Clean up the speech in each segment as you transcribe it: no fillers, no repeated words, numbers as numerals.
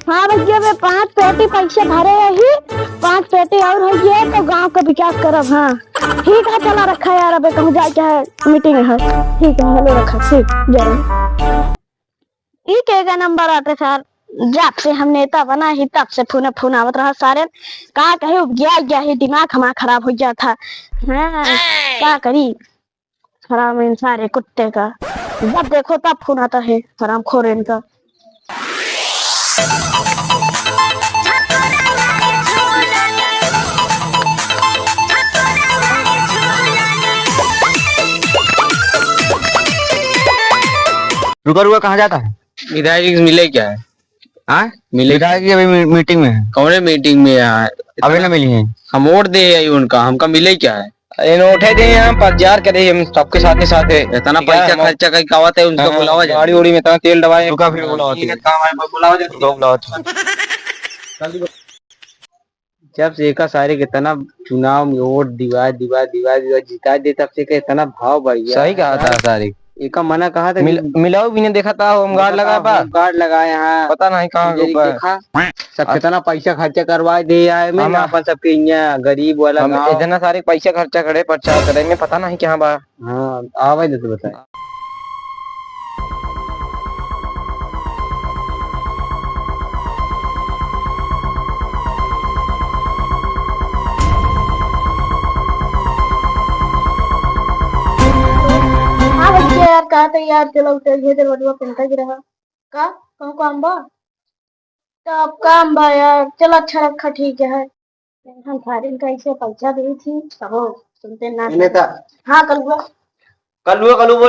हाँ भैया वे 5 पेटी पैसे भरे ही 5 पेटी और हो गए तो गांव का विकास करब। हाँ ठीक है चला रखा यार अबे कहूँ जाए क्या है मीटिंग है। ठीक है हेलो रखा ठीक जरूर ठीक है नंबर आते सर जब से हम नेता बना ही तब से फोन आवत रहा सारे का कहे गया ही दिमाग हमारा खराब हो गया था। हाँ क्या करी खराब इंसान कुत्ते का जब देखो तब फोन आता है हराम खोर इनका। रुका रुका कहाँ जाता है? विधायक मिले क्या है? हाँ मिले विधायक की अभी मीटिंग में है। कौन है मीटिंग में यार? अभी ना मिली है। हम वोट दे आई उनका हमका मिले क्या है? अरे नोटे दे हम प्रचार करे हम सबके साथ साथ है। इतना पैसा खर्चा कहीं कावत है उनका बुलावा जाए। गाड़ी उड़ी में इतना तेल डबाए रुका फिर बुलावा जब से एक सारे कितना चुनाव में वोट दिवा जिता दे तब से इतना भाव बढ़ गया। सही कहा था सारे एक मना कहा था मिलाओ भी नहीं देखा था होमगार्ड लगा गार्ड लगाए यहाँ पता नहीं कहाँ देखा सब कितना पैसा खर्चा करवा दे आए मैं अपन सबके यहाँ गरीब वाला इतना सारे पैसा खर्चा करे प्रचार करे में पता नहीं क्या बा। हाँ आवाज तो बताए यार कहा था यार चलो इधर बटुआ पहनता ही रहा का कहूँ काम बा तो अब काम बा यार चलो अच्छा रखा ठीक है। हम सारे कैसे पैसा दी थी सब सुनते ना नेता हाँ कल बोला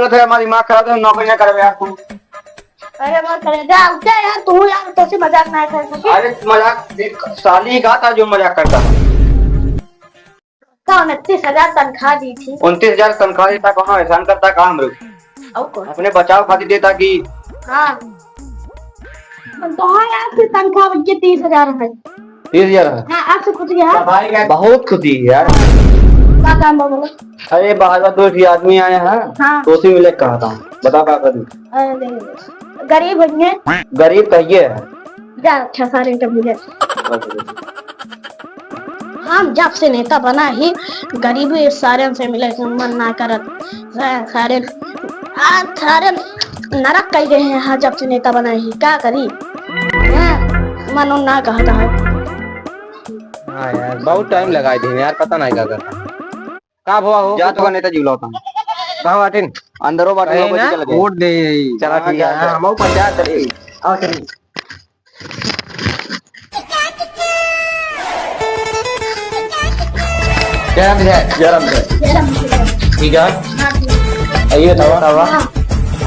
था हमारी दिमाग खराब है नौकरी ना करे यार तुम। अरे मत करे जा क्या यार तू यार तो से मजाक ना कर सके। अरे मजाक साली का था जो मजाक करता था। 29,000 तनख्वाह दी थी। 29,000 तनख्वाह देता कहाँ एहसान करता कहाँ हम लोग अपने बचाव खातिर देता कि हाँ तो हाँ यार फिर तनख्वाह बच्चे 30,000 है। 30,000 है। हाँ आपसे खुश है बहुत खुशी है यार। क्या काम बोलो? अरे बाहर दो आदमी आए हैं हाँ। तो उसी मिले कहा था बता क्या करूं। गरीब है गरीब कहिए जा अच्छा सारे इंटरव्यू हम जब से नेता बना ही गरीबी सारे से मिले मन ना करत सारे सारे नरक कह गए हैं। हाँ जब से नेता बना ही क्या करी मनो ना कहता है। हाँ यार बहुत टाइम लगाए थे यार पता नहीं क्या करता कहाँ हुआ हो जा तो नेता जी बुलाता हूँ कहाँ बाटिन अंदरों बाटिन वोट दे चला ठीक है हम पंचायत करे आओ चलिए ठीक है आइए दवा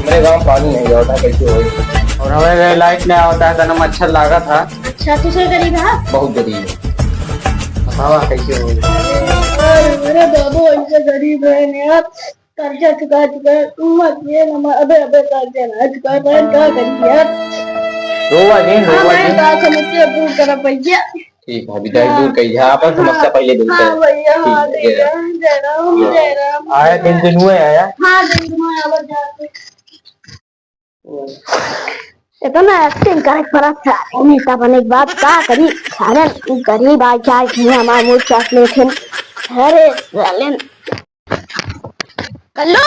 मेरे गांव पानी नहीं होता कैसे हो और हमें लाइट नहीं होता है तो मच्छर लागा था। अच्छा तुझे गरीब है बहुत गरीब है बतावा कैसे हो। मेरे बाबू इनसे गरीब है यार कर्जा चुका मत ये अबे कर्जा ना चुका क्या करिए यार रोवा दिन समस्या दूर करा भैया। ठीक है विधायक दूर कही है अपन समस्या पहले दूर हाँ भैया हाँ जयराम आया दिन हुए आया हाँ दिन हुए इतना एक्टिंग करे फर्क था नेता बने के बाद क्या करी सारे गरीब आ जाए हमारे मुँह चाटने थे। अरे सालेन कल्लू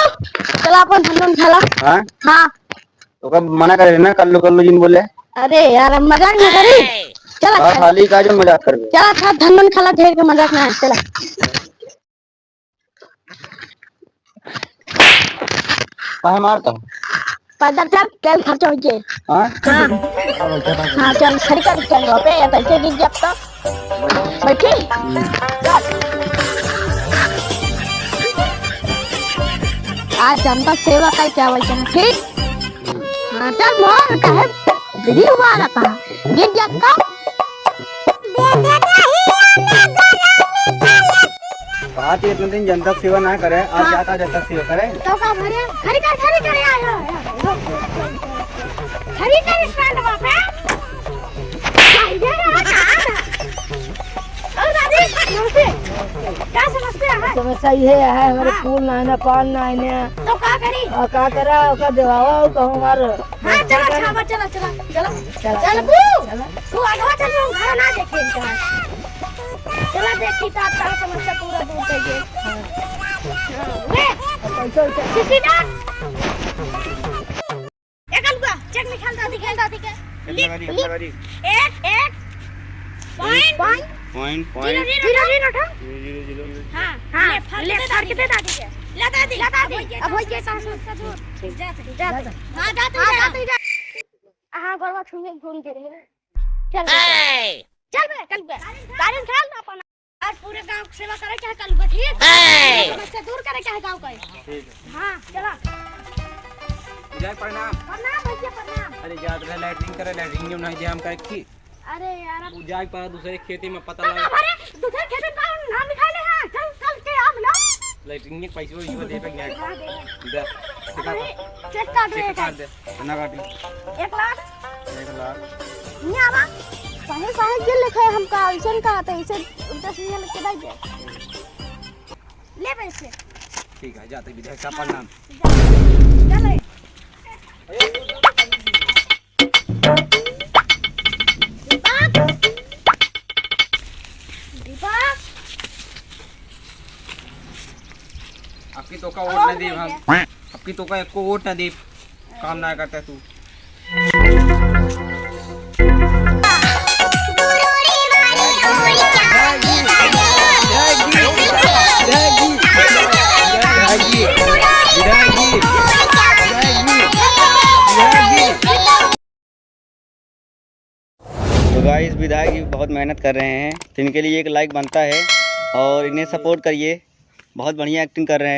चला अपन धंधन खेला। हाँ हाँ तो कब मना करे ना कल्लू जिन बोले अरे यार मजाक ना करी चला खाली का जो मजाक कर चला था धंधन खेला ढेर के मजाक ना चला कहाँ मारता हूँ पैदल चल तेल खर्चा हो गए। हाँ चल खड़ी कर चल पे पैसे गिर जब तक बैठी आज जनता सेवा का क्या वचन ठीक। हाँ चल मोर कहे दीदी हुआ रहता गिर जब तक बात ये तुम दिन जनता सेवा ना करे आज जाता जनता सेवा करे तो का भरे खड़ी कर आयो खड़ी कर स्टैंड पे क्या समस्या है? समस्या ये है हमारे फूल ना पान ना तो का करी का करा का देवावा कहूँ हमारे हाँ चला चला चला चला चला चल तू आगे चल घर ना देखे चला देखी तो आपका समस्या पूरा दूर कर दे किसी ना एक अलगा चेक निकाल दादी के एक पॉइंट जीरो हाँ हाँ ले फाड़ के दे दादी के लगा दी अब हो गया सांस का दूर जा हां जा हां गरवा छुए घूम के रहे चल चल बे कल बे गाड़ी निकाल ना अपन आज पूरे गांव की सेवा करे के है कल बे ठीक समस्या दूर करे के है गांव का ठीक हां चला जय प्रणाम भैया प्रणाम अरे जात रहे लैट्रिन करे लैट्रिन जो नहीं दे हम करे की अरे यार तू जाई पर दूसरे खेती में पता लगा अरे दूसरे खेती का नाम लिखा ले हां चल कल के आम लो लैट्रिन के पैसे वो दे पे गया दे चेक काट दे ना काटी 1 लाख 1 लाख नहीं आवा साहे साहे ये लिखा है हमका ऐसे का आता है ऐसे उल्टा सीधा लिख के दे दे ले पैसे ठीक है जाते विधायक का प्रणाम चल दीपक आपकी तो का वोट न दे हम आपकी तो का एको वोट न दे काम ना करता तू तो गाइस विधायक जी बहुत मेहनत कर रहे हैं तो इनके लिए एक लाइक बनता है और इन्हें सपोर्ट करिए बहुत बढ़िया एक्टिंग कर रहे हैं।